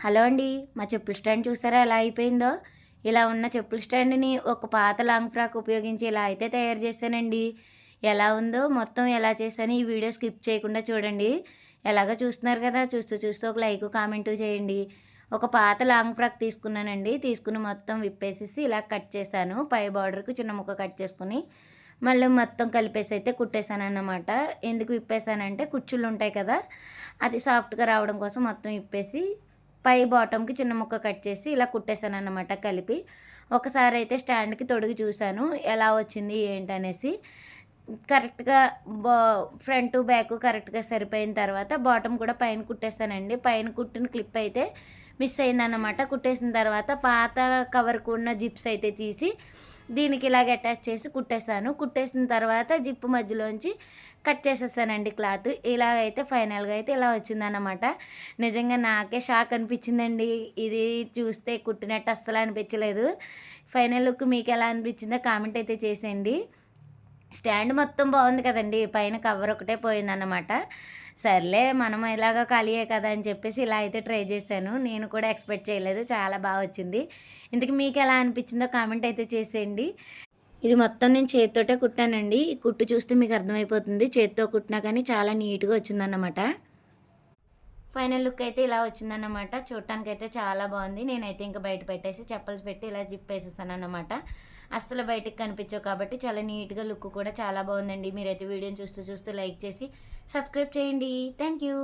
Hello అండి. మా చెప్పుల స్టాండ్ చూసారా ఎలా అయిపోయిందో? ఇలా ఉన్న చెప్పుల స్టాండ్‌ని ఒక పాత లాంగ్ ఫ్రాక్ ఉపయోగించి ఇలా అయితే తయారు చేశానండి. ఎలా ఉందో మొత్తం ఎలా చేశానో ఈ వీడియో స్కిప్ చేయకుండా చూడండి. ఎలాగో చూస్తున్నారు కదా! చూస్తూ చూస్తూ ఒక లైకు, కామెంటు చేయండి. ఒక పాత లాంగ్ ఫ్రాక్ తీసుకున్నానండి. తీసుకుని మొత్తం విప్పేసేసి ఇలా కట్ చేశాను. పై బార్డర్‌కి చిన్న ముక్క కట్ చేసుకొని, మళ్ళీ మొత్తం కలిపేసి అయితే కుట్టేసానన్నమాట. ఎందుకు విప్పేసానంటే కుచ్చుళ్ళు ఉంటాయి కదా! అది సాఫ్ట్‌గా రావడం కోసం మొత్తం విప్పేసి పై బాటమ్‌కి చిన్న ముక్క కట్ చేసి ఇలా కుట్టేసానన్నమాట కలిపి. ఒకసారి అయితే స్టాండ్‌కి తొడిగి చూసాను. ఎలా వచ్చింది ఏంటనేసి. కరెక్ట్‌గా బా ఫ్రంటు, బ్యాకు కరెక్ట్‌గా సరిపోయిన తర్వాత బాటమ్ కూడా పైన కుట్టేసానండి. పైన కుట్టిన క్లిప్ అయితే మిస్ అయిందన్నమాట. కుట్టేసిన తర్వాత పాత కవర్‌కు ఉన్న జిప్స్ అయితే తీసి దీనికి ఇలాగ అటాచ్ చేసి కుట్టేసాను. కుట్టేసిన తర్వాత జిప్ మధ్యలోంచి కట్ చేసేసానండి క్లాత్. ఇలాగైతే ఫైనల్‌గా అయితే ఇలా వచ్చిందన్నమాట. నిజంగా నాకే షాక్ అనిపించిందండి. ఇది చూస్తే కుట్టినట్టు అస్సలు అనిపించలేదు. ఫైనల్ లుక్ మీకెలా అనిపించిందో కామెంట్ అయితే చేసేయండి. స్టాండ్ మొత్తం బాగుంది కదండీ! పైన కవర్ ఒకటే పోయిందన్నమాట. సర్లే మనం ఇలాగ ఖాళీయే కదా అని చెప్పేసి ఇలా అయితే ట్రై చేశాను. నేను కూడా ఎక్స్‌పెక్ట్ చేయలేదు. చాలా బా వచ్చింది. ఇంతకీ మీకెలా అనిపించిందో కామెంట్ అయితే చేసేయండి. ఇది మొత్తం నేను చేత్తోటే కుట్టానండి. ఈ కుట్టు చూస్తే మీకు అర్థమైపోతుంది. చేత్తో కుట్టినా కానీ చాలా నీట్‌గా వచ్చిందన్నమాట. ఫైనల్ లుక్ అయితే ఇలా వచ్చిందన్నమాట. చూడటానికైతే చాలా బాగుంది. నేనైతే ఇంక బయట పెట్టేసి చెప్పల్స్ పెట్టి ఇలా జిప్ వేసేసానన్నమాట. అస్సలు బయటికి కనిపించవు కాబట్టి చాలా నీట్‌గా లుక్ కూడా చాలా బాగుందండి. మీరైతే వీడియోని చూస్తూ చూస్తూ లైక్ చేసి సబ్స్క్రైబ్ చేయండి. Thank you.